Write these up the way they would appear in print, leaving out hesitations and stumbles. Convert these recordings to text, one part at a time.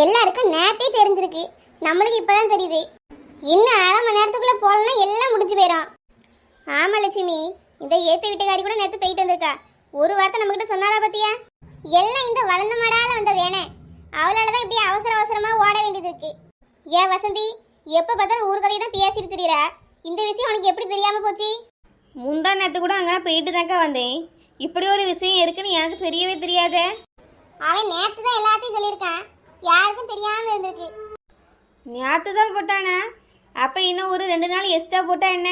எல்லாருக்கும் நேரத்தே தெரிஞ்சிருக்கு, நம்மளுக்கு இப்பதான் தெரியுது. இன்னும் அரை மணி நேரத்துக்குள்ள போகலன்னா எல்லாம் முடிஞ்சு போயிடும். ஆமா லட்சுமி, இந்த ஏத்த வீட்டுக்காரி கூட நேற்று போயிட்டு வந்திருக்கா. ஒரு வார்த்தை நம்ம கிட்ட சொன்னாரா பத்தியா? எல்லாம் இந்த வளர்ந்த மாடால வந்த வேணே, அவளாலதான் இப்படி அவசர அவசரமா ஓட வேண்டியது இருக்கு. ஏன் வசந்தி, எப்ப பார்த்தாலும் ஊர் கதையை தான் பேசிட்டு தெரியுறா. இந்த விஷயம் உனக்கு எப்படி தெரியாம போச்சு? முந்தா நேற்று கூட அங்கே போயிட்டு தாக்கா வந்தேன். இப்படி ஒரு விஷயம் இருக்குன்னு எனக்கு தெரியவே தெரியாதே. அவன் நேற்று தான் எல்லாத்தையும் சொல்லியிருக்கான், யாருக்கும் தெரியாம இருந்திருக்கு. நேற்று தான் போட்டானே, அப்போ இன்னும் ஒரு 2 நாள் எக்ஸ்ட்ரா போட்டா என்ன?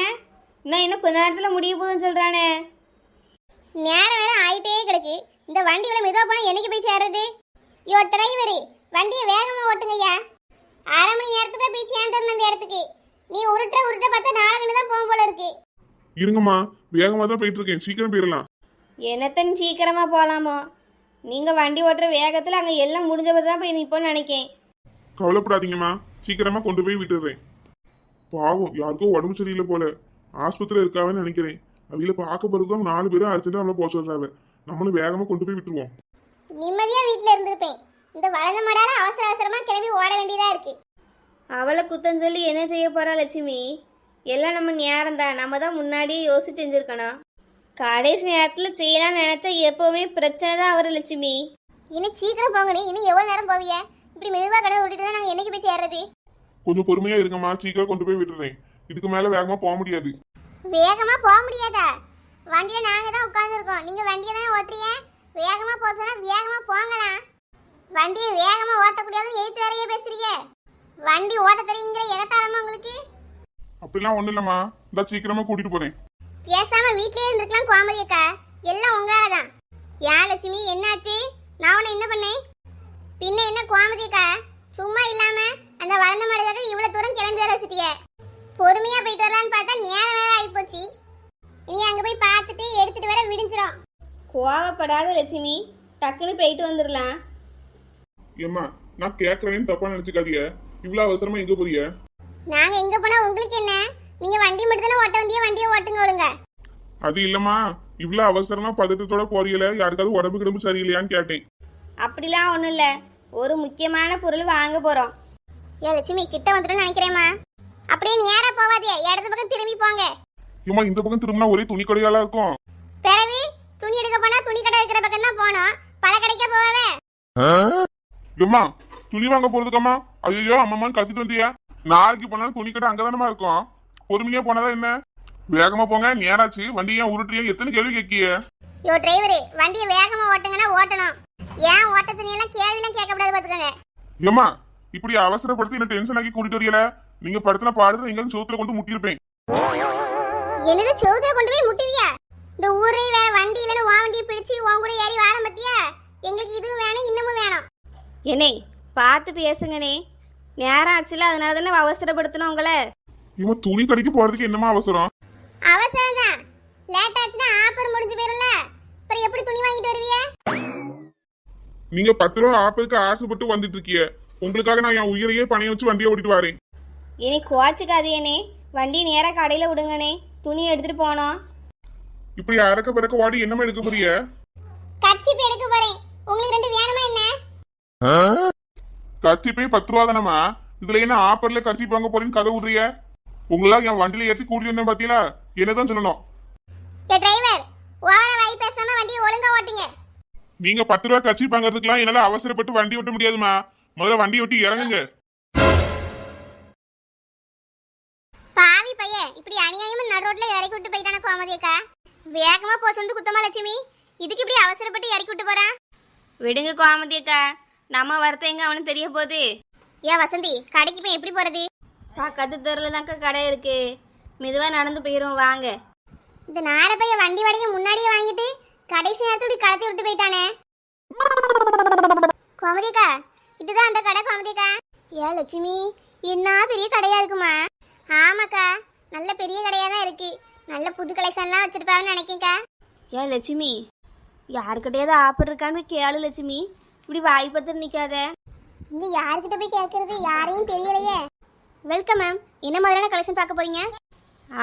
இன்னும் கொஞ்ச நேரத்தில் முடிய போகுதுன்னு சொல்கிறானே. நேரம் வேற ஆயிட்டே கிடக்கு. இந்த வண்டி இவ்வளோ மெதுவாக போனால் என்னைக்கு போய் சேர்றது? யோ டிரைவரு, வண்டியை வேகமாக ஓட்டுங்கய்யா. அரை மணி நேரத்துக்கு போய் சேர்ந்துடணும் அந்த இடத்துக்கு. நீ உருட்ட பார்த்தா 4 மணி தான் போகும் போல இருக்கு. இருங்கம்மா, வேகமாக தான் போயிட்டு இருக்கேன், சீக்கிரம் போயிடலாம். என்னத்தன்னு சீக்கிரமாக போகலாமோ? நீங்கள் வண்டி ஓட்டுற வேகத்தில் அங்கே எல்லாம் முடிஞ்சபடி தான் போய் நிற்போன்னு நினைக்கேன். கவலைப்படாதீங்கம்மா, சீக்கிரமா கொண்டு போய் விட்டுடுறேன். பாவம், யாருக்கோ உடம்பு சரியில்லை போல, ஆஸ்பத்திரியில் இருக்காவன்னு நினைக்கிறேன். அவங்கள பார்க்க போறதும் 4 பேரும் அர்ஜென்ட்டாக நம்மளை போக சொல்றாங்க. நம்மளும் வேகமாக கொண்டு போய் விட்டுருவோம். நிம்மதியாக வீட்டில் இருந்திருப்பேன். இந்த வளர்ந்த மாடால அவசர அவசரமாக கிளம்பி ஓட வேண்டியதா இருக்கு. அவளை குத்தம் சொல்லி என்ன செய்ய போகிறா லட்சுமி? எல்லாம் நம்ம நேரம் தான், நம்ம தான் முன்னாடியே யோசிச்சு செஞ்சுருக்கணும். கடைசி நேரத்தில் செய்யலாம்னு நினைச்சா எப்போவுமே பிரச்சனை தான் வரும் லட்சுமி. இன்னும் சீக்கிரம் போங்க. நீ இன்னும் எவ்வளோ நேரம் போவிய? இப்படி மெதுவாக கடை விட்டுட்டு தான் நாங்கள் என்னைக்கு போய் சேர்றது? கொஞ்சம் பொறுமையா இருங்கம்மா, சீக்கிரம் கொண்டு போய் விட்டுறேன். இதுக்கு மேல வேகமா போக முடியாது. வேகமாக போக முடியாதா? வண்டியில் நாங்கள் தான் உட்காந்துருக்கோம், நீங்கள் வண்டியை தான் ஓட்டுறீங்க. வேகமாக போக சொன்னால் வேகமாக போங்கலாம். வண்டியை வேகமாக ஓட்டக்கூடியாதுன்னு எதிர்த்து வேறையே பேசுறீங்க. வண்டி ஓட்ட தெரியுங்கிற எகத்தாரமா உங்களுக்கு? அப்படிலாம் ஒண்ணும் இல்லம்மா, இந்த சீக்கிரமா கூட்டிட்டு போறேன். பேசாம வீட்லயே இருந்துக்கலாம் கோமதி அக்கா, எல்லாம் உங்களாலதான். ஏன் லட்சுமி, என்னாச்சு? நான் உன்னை என்ன பண்ணேன்? பின்ன என்ன கோமதி அக்கா, சும்மா இல்லாம அந்த வளர்ந்த மாடுக்காக இவ்வளவு தூரம் கிளம்பி வர வச்சுட்டிய. பொறுமையா போயிட்டு வரலான்னு பார்த்தா நேரம் வேற ஆயிப்போச்சு. இனி அங்க போய் பார்த்துட்டு எடுத்துட்டு வர விடிஞ்சிரும். கோவப்படாத லட்சுமி, டக்குன்னு போயிட்டு வந்துடலாம். ஏம்மா, நான் கேட்கறேன்னு தப்பா நினைச்சுக்காதீங்க. இவ்வளவு அவசரமா எங்க போறிய? நாங்க எங்க போனா உங்களுக்கு என்ன? நீங்க வண்டி மட்டும் தானே ஓட்ட வண்டியை ஓட்டுங்க ஒழுங்க. அது இல்லம்மா, இவ்வளவு அவசரமா பதட்டத்தோட போறீங்களே, யாருக்காவது உடம்பு கிடம்பு சரியில்லையான்னு கேட்டேன். அப்படிலாம் ஒன்றும் இல்லை, ஒரு முக்கியமான பொருள் வாங்க போகிறோம். ஏ லட்சுமி, கிட்ட வந்துட்டு நினைக்கிறேம்மா. அப்படியே நேரா போவாதே, இடது பக்கம் திரும்பி போங்க. ஏம்மா, இந்த பக்கம் திரும்பினா ஒரே துணி கடையால இருக்கும். பிறகு துணி எடுக்க போனா துணி கடை இருக்கிற பக்கம் தான் போனோம், பல கடைக்க போவாவே. ஏம்மா, துணி வாங்க போறதுக்கம்மா? ஐயோ அம்மான்னு கத்திட்டு வந்தியா? நாளைக்கு போனாலும் துணி கடை அங்கதானமா இருக்கும். பொறுமையா போனாதான் என்ன? வேகமா போங்க, நேராச்சு. வண்டி ஏன் உருட்டுறியா? எத்தனை கேள்வி கேட்கிய? யோ டிரைவரு, வண்டியை வேகமா ஓட்டுங்கன்னா ஓட்டணும். ஏன் ஓட்ட துணியெல்லாம் கேள்விலாம் கேட்கக்கூடாது பாத்துக்கோங்க. ஏம்மா, இப்படி அவசரப்படுத்தி என்ன டென்ஷன் ஆக்கி கூட்டிட்டு வரீல? நீங்க படுத்தின பாடுற எங்க சோத்துல கொண்டு முட்டிருப்பேன். என்னது சோத்துல கொண்டு போய் முட்டுவியா? இந்த ஊரே வேற வண்டி இல்லைன்னு வா வண்டியை பிடிச்சி உன் கூட ஏறி வார பத்தியா? எங்களுக்கு இதுவும் வேணும், இன்னமும் வேணும். என்னே பார்த்து பேசுங்கண்ணே, நேரம் ஆச்சுல, அதனால தானே அவசரப்படுத்தணும் உங்களை. இவன் துணி கடைக்கு போறதுக்கு என்னமா அவசரம்? அவசரம் தான். லேட் ஆச்சுன்னா ஆஃபர் முடிஞ்சு போயிரும்ல, அப்புறம் எப்படி துணி வாங்கிட்டு வருவிய? நீங்க 10 ரூபா ஆப்பதுக்கு ஆசைப்பட்டு வந்துட்டு இருக்கீங்க. உங்களுக்காக நான் என் உயிரையே பணைய வச்சு வண்டியை ஓட்டிட்டு வரேன். இனி குவாச்சுக்காதேனே, வண்டியை நேராக கடையில் விடுங்கண்ணே, துணி எடுத்துட்டு போனோம். இப்படி அறக்க பிறக்க வாடி என்னமா எடுக்க போறிய? கர்ச்சீப் எடுக்க போறேன். உங்களுக்கு 2 வேணுமா என்ன? கர்ச்சிப்பே 10 ரூபா தானம்மா. இதுல என்ன ஆப்பர்ல கர்ச்சிப் வாங்க போறேன்னு கதை விடுறிய? உங்களா என் வண்டியில ஏத்தி கூட்டிட்டு வந்தேன் பாத்தீங்களா? என்னதான் சொல்லணும்? ஏ டிரைவர், ஓவரா வாய் பேசாம வண்டியை ஒழுங்கா ஓட்டுங்க. நீங்க 10 ரூபா கர்ச்சிப் வாங்குறதுக்குலாம் என்னால அவசரப்பட்டு வண்டி ஓட்ட முடியாதுமா. முதல்ல வண்டி ஓட்டி இறங்குங்க. பாவி பையன், இப்படி அநியாயமா நடு ரோட்ல இறக்கி விட்டு போயிட்டான கோமதி அக்கா. வேகமா போ சொந்து குத்தமா லட்சுமி, இதுக்கு இப்படி அவசரப்பட்டு இறக்கி விட்டு போறா? விடுங்க கோமதி அக்கா, நம்ம வரத்த எங்க அவனுக்கு தெரிய போகுது. ஏன் வசந்தி, கடைக்கு போய் எப்படி போறது? பக்கத்து தெருவில் தான்க்கா கடை இருக்கு, மெதுவாக நடந்து போயிடும் வாங்க. இந்த நார பையன் வண்டி வாடகையை முன்னாடியே வாங்கிட்டு கடைசி நேரத்துல இப்படி கலத்தி விட்டு போயிட்டானே. கோமதி அக்கா, இதுதான் அந்த கடை கோமதி அக்கா. ஏன் லட்சுமி, என்ன பெரிய கடையா இருக்குமா? ஆமாக்கா, நல்ல பெரிய கடையா தான் இருக்கு. நல்ல புது கலெக்ஷன்லாம் வச்சிருப்பாங்கன்னு நினைக்கேக்கா. ஏன் லட்சுமி, யாருக்கிட்டையாவது ஆஃபர் இருக்கான்னு கேளு லட்சுமி, இப்படி வாய் பத்து நிற்காத. இங்க யார்கிட்ட போய் கேட்கறது, யாரையும் தெரியலையே. வெல்கம் மேம், என்ன மாதிரியான கலெக்ஷன் பார்க்க போறீங்க?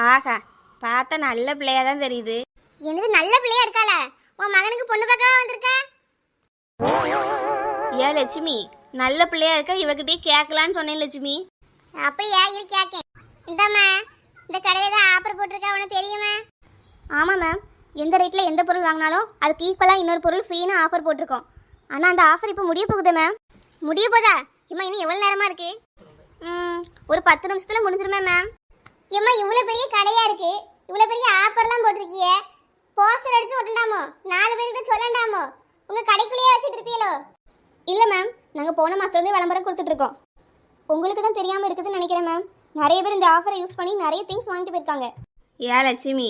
ஆஹா, பார்த்தா நல்ல பிள்ளையா தான் தெரியுது. என்னது நல்ல பிள்ளையா இருக்காள? உன் மகனுக்கு பொண்ணு பார்க்க வந்திருக்க? ஏன் லட்சுமி, நல்ல பிள்ளையா இருக்கா, இவகிட்டயே கேட்கலான்னு சொன்னேன் லட்சுமி. அப்படியா இரு கேட்கேன். இந்தாம்மா, இந்த கடையில தான் ஆஃபர் போட்டிருக்கா, உனக்கு தெரியுமா? ஆமாம் மேம், எந்த ரேட்டில் எந்த பொருள் வாங்கினாலும் அதுக்கு ஈக்குவலாக இன்னொரு பொருள் ஃப்ரீன்னு ஆஃபர் போட்டிருக்கோம். ஆனால் அந்த ஆஃபர் இப்போ முடிய போகுது மேம். முடிய போதா? இம்மா இன்னும் எவ்வளோ நேரமாக இருக்கு? ஒரு 10 நிமிஷத்தில் முடிஞ்சிருமே மேம். ஏம்மா இவ்வளோ பெரிய கடையாக இருக்கு, இவ்வளோ பெரிய ஆஃபர்லாம் போட்டிருக்கியே, போஸ்டர் அடிச்சு விட்டுண்டாமோ, 4 பேருக்கு சொல்லண்டாமோ, உங்கள் கடைக்குள்ளேயே வச்சுட்டு இருப்பீங்களோ? இல்லை மேம், நாங்கள் போன மாதத்துலேருந்தே விளம்பரம் கொடுத்துட்ருக்கோம். உங்களுக்கு தான் தெரியாமல் இருக்குதுன்னு நினைக்கிறேன் மேம். நிறைய பேர் இந்த ஆஃபரை யூஸ் பண்ணி நிறைய திங்ஸ் வாங்கிட்டு போயிருக்காங்க. ஏன் லட்சுமி,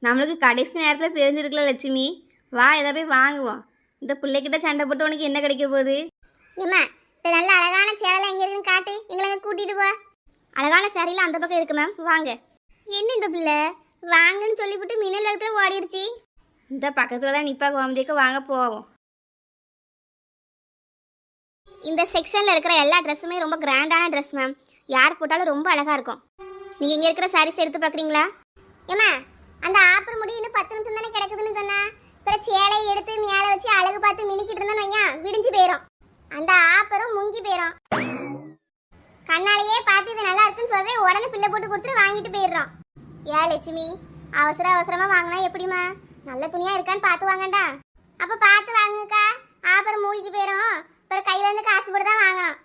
நம்மளுக்கு கடைசி நேரத்தில் தெரிஞ்சிருக்கல லட்சுமி. வா, எதை போய் வாங்குவோம். இந்த பிள்ளைகிட்ட சண்டை போட்டு உனக்கு என்ன கிடைக்க போகுது? ஏம்மா, இந்த நல்ல அழகான சேலை எங்கே இருக்குன்னு காட்டு, எங்களை அங்கே கூட்டிகிட்டு போ. அழகான சேரீலாம் அந்த பக்கம் இருக்கு மேம், வாங்க. என்ன இந்த பிள்ளை வாங்கன்னு சொல்லிவிட்டு மின்னல் வேகத்தில் ஓடிடுச்சு. இந்த பக்கத்தில் தான் நிப்பா கோமதிக்கு, வாங்க போவோம். இந்த செக்ஷனில் இருக்கிற எல்லா ட்ரெஸ்ஸுமே ரொம்ப கிராண்டான ட்ரெஸ் மேம். யார் போட்டாலும் ரொம்ப அழகாக இருக்கும். நீங்கள் இங்கே இருக்கிற சாரீஸ் எடுத்து பார்க்குறீங்களா? ஏம்மா, அந்த ஆஃபர் முடி இன்னும் 10 நிமிஷம் தானே கிடக்குதுன்னு சொன்னா, அப்புறம் சேலையை எடுத்து மேலே வச்சு அழகு பார்த்து மினிக்கிட்டு இருந்தோன்னு வையா, விடிஞ்சு போயிடும். அந்த ஆஃபரும் முங்கி போயிடும். கண்ணாலேயே பார்த்து இது நல்லா இருக்குன்னு சொல்கிறேன், உடனே பிள்ளை போட்டு கொடுத்துட்டு வாங்கிட்டு போயிடுறோம். ஏன் லட்சுமி, அவசரமாக வாங்கினா எப்படிம்மா? நல்ல துணியாக இருக்கான்னு பார்த்து வாங்கண்டா. அப்போ பார்த்து வாங்குக்கா, ஆஃபர் மூழ்கி போயிடும். அப்புறம் கையில இருந்து காசு போட்டு தான் வாங்கணும்.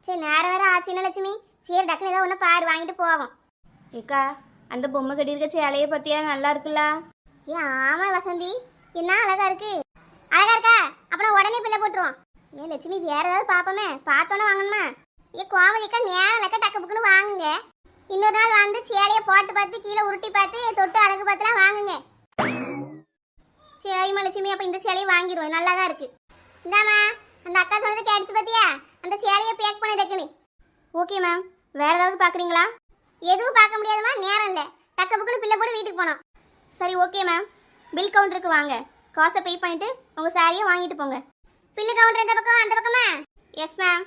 சரி, நேரம் வேற ஆச்சுன்னா லட்சுமி, சரி டக்குனு ஏதோ ஒன்று பாரு, வாங்கிட்டு போவோம். ஏக்கா, அந்த பொம்மை கட்டியிருக்க சேலையை பற்றியா நல்லா இருக்குல்ல? ஏன் ஆமாம் வசந்தி, என்ன அழகா இருக்கு. அழகா இருக்கா? அப்புறம் உடனே பிள்ளை போட்டுருவோம். ஏன் லட்சுமி, வேற ஏதாவது பார்ப்போமே, பார்த்தோன்னே வாங்கணுமா? ஏன் கோமதிக்கா நேரம் லெக்க டக்கு புக்குன்னு வாங்குங்க. இன்னொரு நாள் வந்து சேலையை போட்டு பார்த்து கீழே உருட்டி பார்த்து தொட்டு அழகு பார்த்துலாம் வாங்குங்க. சரிம்மா லட்சுமி, அப்போ இந்த சேலையை வாங்கிடுவோம், நல்லா தான் இருக்கு. இந்தாம்மா, அந்த அக்கா சொன்னது கேட்டுச்சு பார்த்தியா? அந்த சேலையை பேக் பண்ண டக்குனு. ஓகே மேம், வேற ஏதாவது பார்க்குறீங்களா? எதுவும் பார்க்க முடியாதுமா, நேரம் இல்லை. டக்கு புக்குன்னு பிள்ளை போட்டு வீட்டுக்கு போனோம். சரி ஓகே மேம், பில் கவுண்டருக்கு வாங்க, காசை பே பண்ணிட்டு உங்கள் சாரியை வாங்கிட்டு போங்க. பில்லு கவுண்டர் இந்த பக்கம், அந்த பக்கமா? Yes ma'am.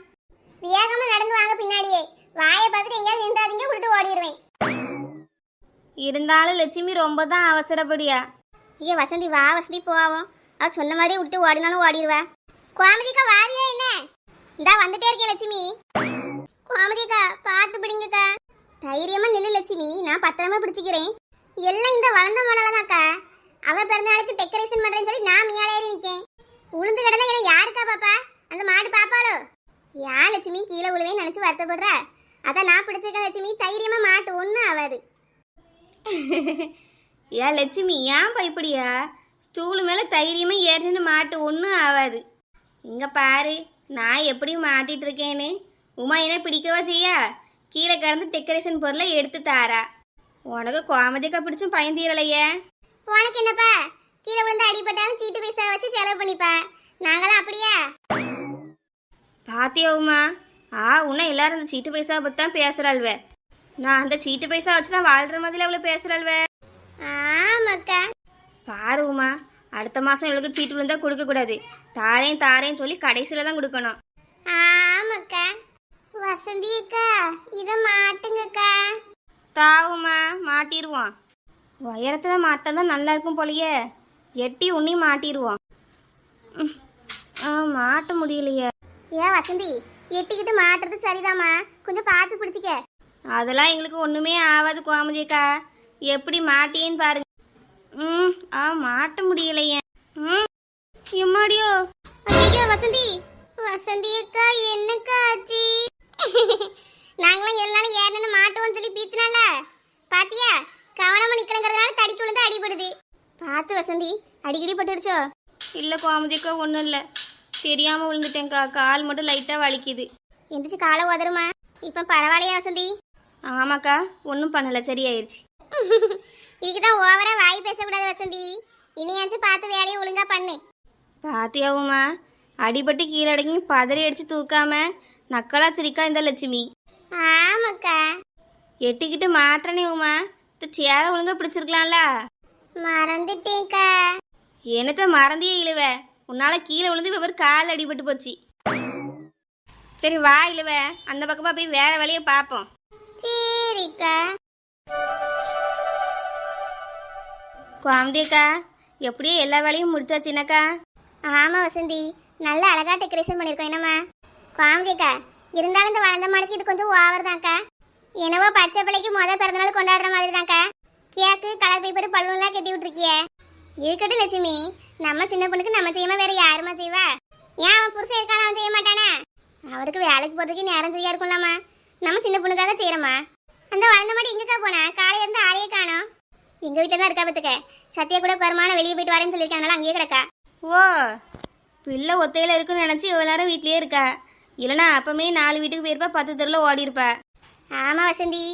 வேகமாக நடந்து வாங்க, பின்னாடியே வாயை பார்த்துட்டு எங்கேயாவது நின்றாதீங்க, விட்டு ஓடிடுவேன். இருந்தாலும் லட்சுமி ரொம்ப தான் அவசரப்படியா. ஐயா வசந்தி, வா வசந்தி போவோம். அவ சொன்ன மாதிரி விட்டு ஓடினாலும் ஓடிடுவா. கோமதிக்கா வாரியா என்ன? இந்தா வந்துட்டே இருக்கேன் லட்சுமி. கோமதிக்கா பார்த்து பிடிங்கக்கா. தைரியமா நில்லு லட்சுமி, நான் பத்திரமா பிடிச்சிக்கிறேன். எல்லாம் இந்த வளர்ந்த மாடலதாக்கா. அவ பிறந்தநாளுக்கு டெக்கரேஷன் பண்றேன்னு சொல்லி நான் மேலே ஏறி நிக்கேன். உளுந்து கிடந்தா என்ன யாருக்கா பாப்பா? அந்த மாடு பாப்பாளோ? ஏன் லட்சுமி கீழே விழுவேன்னு நினைச்சு வருத்தப்படுற? அதான் நான் பிடிச்சிருக்கேன் லட்சுமி, தைரியமா மாட்டு, ஒன்றும் ஆகாது. ஏன் லட்சுமி, ஏன் பயப்படியா? ஸ்டூலு மேலே தைரியமாக ஏறினு மாட்டு, ஒன்றும் ஆகாது. இங்கே பாரு, நான் எப்படி மாட்டிட்டு இருக்கேன்னு. உமா என்ன பிடிக்கவா செய்யா? கீழே கிடந்து டெக்கரேஷன் பொருளை எடுத்து தாரா. உனக்கு கோமதிக்கா பிடிச்சும் பயன் தீரலையே. உனக்கு என்னப்பா, கீழே விழுந்து அடிபட்டாலும் சீட்டு பைசா வச்சு செலவு பண்ணிப்பா. நாங்களாம் அப்படியா? பாத்தியா உமா? உன்ன எல்லாரும் அந்த சீட்டு பைசா பற்றி தான் பேசுகிறாள்வே. நான் அந்த சீட்டு பைசா வச்சு தான் வாழ்கிற மாதிரி அவ்வளோ பேசுகிறாள்வே. ஆமாக்கா. பாரு உமா, அடுத்த மாதம் இவளுக்கு சீட்டு விழுந்தா கொடுக்கக்கூடாது. தாரேன் தாரேன்னு சொல்லி கடைசியில் தான் கொடுக்கணும். ஆமாக்கா. வசந்தி அக்கா, இதை மாட்டுங்கக்கா. தாவுமா, மாட்டிடுவோம். உயரத்தில் மாட்டா தான் நல்லா இருக்கும் போலையே. எட்டி உன்னையும் மாட்டிடுவோம். மாட்ட முடியலையே. ஏன் வசந்தி, எட்டிக்கிட்டு மாட்டுறது சரிதாம்மா, கொஞ்சம் பார்த்து பிடிச்சிக்க. அதெல்லாம் எங்களுக்கு ஒன்றுமே ஆகாது கோமதிக்கா. எப்படி மாட்டியேன்னு பாருங்க. மாட்ட முடியலையே. எம்மாடியோ. ஐயோ வசந்தி, வசந்தி அக்கா என்னக்கா ஆச்சு? நாங்களாம் எல்லாரும் ஏறனு மாட்டோம்னு சொல்லி பீத்தினால பாத்தியா? கவனமா நிக்கலங்கிறதுனால தடிக்கு விழுந்து அடிபடுது. பார்த்து வசந்தி, அடிக்கடி பட்டுருச்சோ? இல்லை கோமதிக்கா, ஒன்றும் இல்லை, தெரியாமல் விழுந்துட்டேங்க்கா. கால் மட்டும் லைட்டாக வலிக்குது. எந்திரிச்சு காலை உதருமா? இப்போ பரவாயில்லையா வசந்தி? ஆமாக்கா, ஒன்றும் பண்ணலை, சரியாயிருச்சு. இதுக்குதான் ஓவரா வாய் பேசக்கூடாது வசந்தி. இனியாச்சும் பார்த்து வேலையை ஒழுங்கா பண்ணு. பாத்தியாவுமா, அடிபட்டு கீழே அடங்கி பதறி அடிச்சு தூக்காம நக்கலா சிரிக்கா இந்த லட்சுமி. ஆமாக்கா. எட்டிக்கிட்டு மாற்றனே உமா, இந்த சேலை ஒழுங்கா பிடிச்சிருக்கலாம்ல. மறந்துட்டேக்கா. என்னத்த மறந்தியே இழுவ? உன்னால கீழே விழுந்து வெவ்வேறு கால் அடிபட்டு போச்சு. சரி வா இழுவ, அந்த பக்கமா போய் வேற வழியை பார்ப்போம். சரிக்கா. கோமதிக்கா, எப்படியோ எல்லா வேலையும் முடிச்சாச்சுனாக்கா? ஆமா வசந்தி, நல்ல அழகா டெக்கரேஷன் பண்ணிருக்கோம். என்னம்மா பாவதிக்கா இருந்தாலும் இந்த வளர்ந்த மாடுக்கு இது கொஞ்சம் ஓவர் தான்க்கா. என்னவோ பச்சை பிள்ளைக்கு பிறந்தநாள் கொண்டாடுற மாதிரி தான்க்கா. கேக்கு கலர் பேப்பர் பல்லுலாம் கட்டி விட்டுருக்கியே. இருக்கட்டும் லட்சுமி, நம்ம சின்ன பொண்ணுக்கு நம்ம செய்யாம வேற யாருமா செய்வா? ஏன் அவன் புருஷன் இருக்கான அவன் செய்ய மாட்டானா? அவருக்கு வேலைக்கு போறதுக்கு நேரம் சரியா இருக்கும்லாமா. நம்ம சின்ன பொண்ணுக்காக செய்யறோமா. அந்த வளர்ந்த மாடு எங்கக்கா போனா? காலையில இருந்து ஆளையே காணோம். எங்க வீட்டுல தான் இருக்கா பத்துக்க. சத்தியா கூட வருமான வெளியே போயிட்டு வரேன்னு சொல்லியிருக்காங்கனால அங்கேயே கிடக்கா. ஓ, பிள்ளை ஒத்தையில் இருக்குன்னு நினச்சி இவ்வளோ நேரம் வீட்லேயே இருக்கா. இல்லைனா அப்பமே 4 வீட்டுக்கு போயிருப்பா, 10 தெருவில் ஓடி இருப்பா. ஆமா வசந்தி,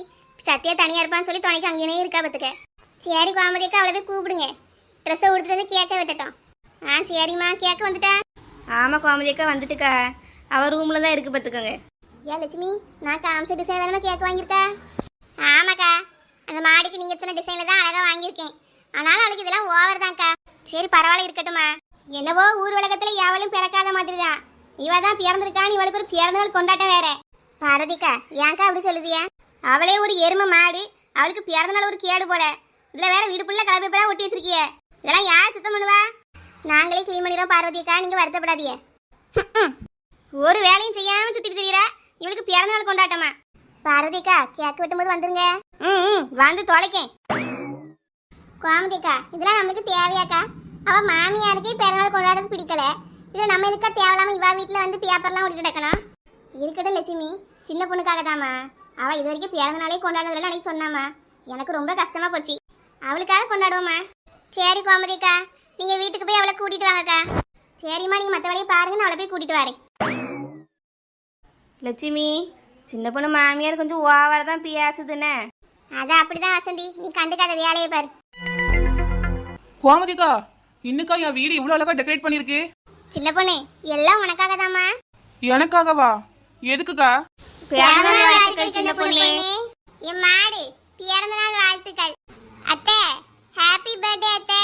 சத்தியா தனியா இருப்பான்னு சொல்லி துணைக்கு அங்கேயே இருக்கா பத்துக்க. சரி கோமதிக்கா, அவளை போய் கூப்பிடுங்க. ட்ரெஸ்ஸை உடுத்துட்டு வந்து கேட்க விட்டுட்டோம். சரிம்மா, கேட்க வந்துட்டா. ஆமாம் கோமதிக்கா வந்துட்டுக்கா. அவள் ரூமில் தான் இருக்கு பார்த்துக்கோங்க. ஏன் லட்சுமி, நான் காமிச்ச டிசைன் தானே கேட்க வாங்கியிருக்கா? ஆமாக்கா, அந்த மாடிக்கு நீங்க சொன்ன டிசைன்ல தான் அழகா வாங்கியிருக்கேன். ஆனாலும் அவளுக்கு இதெல்லாம் ஓவர் தான்க்கா. சரி பரவாயில்ல, இருக்கட்டுமா. என்னவோ ஊர் உலகத்துல எவளும் பிறக்காத மாதிரி தான். இவ தான் பிறந்திருக்கான்னு இவளுக்கு ஒரு பிறந்தநாள் கொண்டாட்டம் வேற. பார்வதிக்கா, ஏன்க்கா அப்படி சொல்லுதியா? அவளே ஒரு எருமை மாடு, அவளுக்கு பிறந்தநாள் ஒரு கேடு போல. இதுல வேற வீடு புள்ள கலப்பைப்பெல்லாம் ஒட்டி வச்சிருக்கிய. இதெல்லாம் யார் சுத்தம் பண்ணுவா? நாங்களே கிளீன் பண்ணிடுறோம் பார்வதிக்கா, நீங்க வருத்தப்படாதீங்க. ஒரு வேலையும் செய்யாம சுத்திட்டு தெரியுற இவளுக்கு பிறந்தநாள் கொண்டாட்டமா? பார்வதிக்கா, கேக் வெட்டும்போது வந்துருங்க. வந்து தொலைக்கேன். கோமதிக்கா, இதெல்லாம் நமக்கு தேவையாக்கா? அவ மாமியாருக்கு பிறந்தநாள் கொண்டாடுறது பிடிக்கல. இதை நம்ம எதுக்கா தேவையில்லாம இவா வீட்டுல வந்து பேப்பர்லாம் ஒட்டி கிடக்கணும்? இருக்கட்டும் லட்சுமி, சின்ன பொண்ணுக்காக தாமா. அவ இது வரைக்கும் பிறந்தநாளே கொண்டாடுறதுல அன்னைக்கு சொன்னாமா. எனக்கு ரொம்ப கஷ்டமா போச்சு. அவளுக்காக கொண்டாடுவோமா. சரி கோமதிக்கா, நீங்க வீட்டுக்கு போய் அவளை கூட்டிட்டு வாங்கக்கா. சரிம்மா, நீங்க மற்ற வழியை பாருங்க, நான் அவளை போய் கூட்டிட்டு வரேன். லட்சுமி, சின்ன பொண்ணு மாமியார் கொஞ்சம் ஓவராக தான் பேசுதுன்னு. அதான் அப்படிதான் வசந்தி, நீ கண்டுக்காத வேலையை பாரு. கோமதிக்கா, இன்னுக்கா என் வீடு இவ்வளவு அழகா டெக்கரேட் பண்ணிருக்கு. சின்ன பொண்ணு, எல்லாம் உனக்காக தாமா. எனக்காகவா? எதுக்குக்கா? பிறந்தநாள் வாழ்த்துக்கள் சின்ன பொண்ணு. என் மாடு பிறந்தநாள் வாழ்த்துக்கள். அத்தை, ஹாப்பி பர்த்டே அத்தை.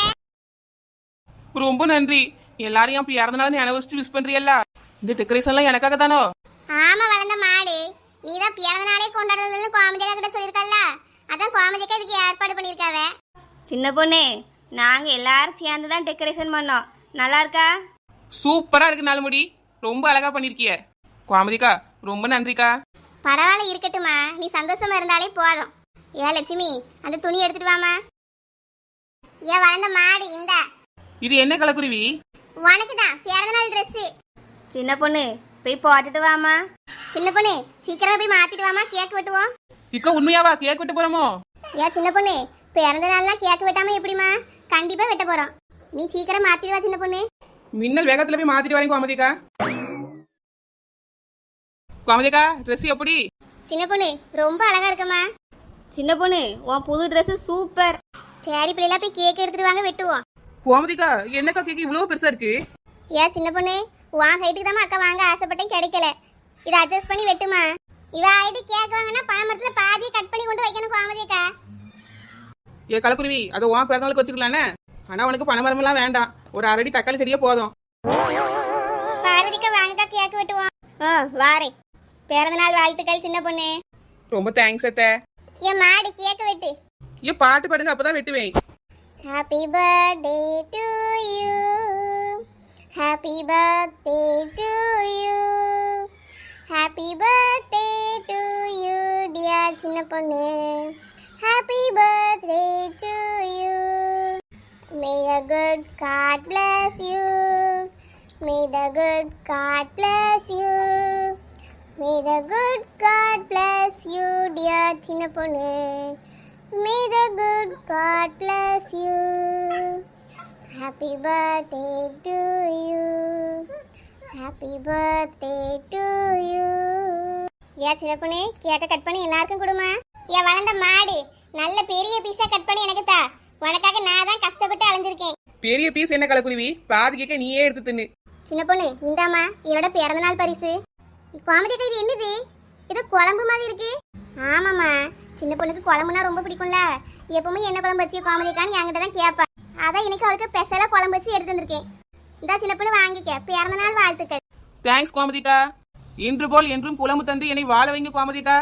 ரொம்ப நன்றி. எல்லாரும் என் பிறந்தநாள் அனிவர்சரி விஷ் பண்றியல்ல. இந்த டெக்கரேஷன்லாம் எனக்காக தானோ? ஆமா வளர்ந்த மாடு, நீதான் பிறந்தநாளே கொண்டாடுறதுன்னு கோமதிக்கா கிட்ட சொல்லிருக்கல்ல. அதான் கோமதிக்கா இதுக்கு ஏற்பாடு பண்ணிருக்காவ. சின்ன பொண்ணு, நாங்கள் எல்லாரும் சேர்ந்து தான் டெக்கரேஷன் பண்ணோம். நல்லா இருக்கா? சூப்பரா இருக்கு நாலுமுடி. ரொம்ப அழகா பண்ணிருக்கிய. கோமதிக்கா, ரொம்ப நன்றிக்கா. பரவாயில்ல, இருக்கட்டுமா. நீ சந்தோஷமா இருந்தாலே போதும். ஏன் லட்சுமி, அந்த துணி எடுத்துட்டு வாமா. ஏன் வளர்ந்த மாடு, இந்த இது என்ன கலக்குருவி? உனக்குதான் பிறந்தநாள் ட்ரெஸ். சின்ன பொண்ணு, போய் போட்டுட்டு வாமா. சின்ன பொண்ணு, சீக்கிரமா போய் மாத்திட்டு வாமா, கேக் வெட்டுவோம். இக்கா உண்மையாவா கேக் வெட்ட போறோமோ? ஏன் சின்ன பொண்ணு, பிறந்த நாள்லாம் கேக் வெட்டாம எப்படிமா? கண்டிப்பா வெட்ட போறோம். நீ சீக்கிரம் மாத்திட்டு வா சின்ன பொண்ணு. மின்னல் வேகத்துல போய் மாத்திட்டு வரேன் கோமதிக்கா. கோமதிக்கா, ட்ரெஸ் எப்படி? சின்ன பொண்ணு, ரொம்ப அழகா இருக்கமா. சின்ன பொண்ணு, உன் புது ட்ரெஸ் சூப்பர். சரி பிள்ளைல போய் கேக் எடுத்துட்டு வாங்க, வெட்டுவோம். கோமதிக்கா, என்னக்கா கேக் இவ்வளவு பெருசா இருக்கு? ஏன் சின்ன பொண்ணு, உன் ஹைட்டுக்கு தான் அக்கா வாங்க ஆசைப்பட்டேன், கிடைக்கல. இதை அட்ஜஸ்ட் பண்ணி வெட்டுமா. இவ ஹைட்டு கேக் வாங்கினா பணமரத்துல பாதியை கட் பண்ணி கொண்டு வைக்கணும் கோமதிக்கா. ஏ கலக்குருவி, அதை உன் பிறந்தநாளுக்கு வச்சுக்கலானே. ஆனா உனக்கு பணமரம் எல்லாம் வேண்டாம், ஒரு அரடி தக்காளி செடியே போதும். பார்வதிக்கா, வாங்கக்கா கேக் வெட்டுவோம். வாரேன். பிறந்த நாள் வாழ்த்துக்கள் சின்ன பொண்ணு. ரொம்ப தேங்க்ஸ் அத்தை. என் மாடு கேக் வெட்டு. ஏன் பாட்டு பாடுங்க, அப்பதான் வெட்டுவேன். Happy birthday to you, happy birthday to you, happy birthday to you dear சின்ன பொண்ணு. Happy birthday to you. May the good God bless you. May the good God bless you. May the good God bless you dear சின்ன பொண்ணு. May the good God bless you. Happy birthday to you. Happy birthday to you. ஏன் சின்ன பொண்ணு, கேக்க cut பண்ணி எல்லாருக்கும் கொடுமா. ஏன் வளர்ந்த மாடு, நல்ல பெரிய பீஸா கட் பண்ணி எனக்கு தா. உனக்காக நான் தான் கஷ்டப்பட்டு அலைஞ்சிருக்கேன். பெரிய பீஸ் என்ன கலக்குருவி, பாதி கேக்க நீயே எடுத்து தின்னு. சின்ன பொண்ணு, இந்தாமா என்னோட பிறந்த நாள் பரிசு. கோமதிக்கா, இது என்னது? ஏதோ குழம்பு மாதிரி இருக்கு. ஆமாம்மா, சின்ன பொண்ணுக்கு குழம்புனா ரொம்ப பிடிக்கும்ல. எப்பவுமே என்ன குழம்பு வச்சு கோமதிக்கான்னு என்கிட்ட தான் கேட்பா. அதான் இன்னைக்கு அவளுக்கு ஸ்பெஷலா குழம்பு வச்சு எடுத்து வந்திருக்கேன். இந்த சின்ன பொண்ணு வாங்கிக்க, பிறந்த நாள் வாழ்த்துக்கள். தேங்க்ஸ் கோமதிக்கா. இன்று போல் என்றும் குழம்பு தந்து என்னை வாழ வைங்க கோமதிக்கா.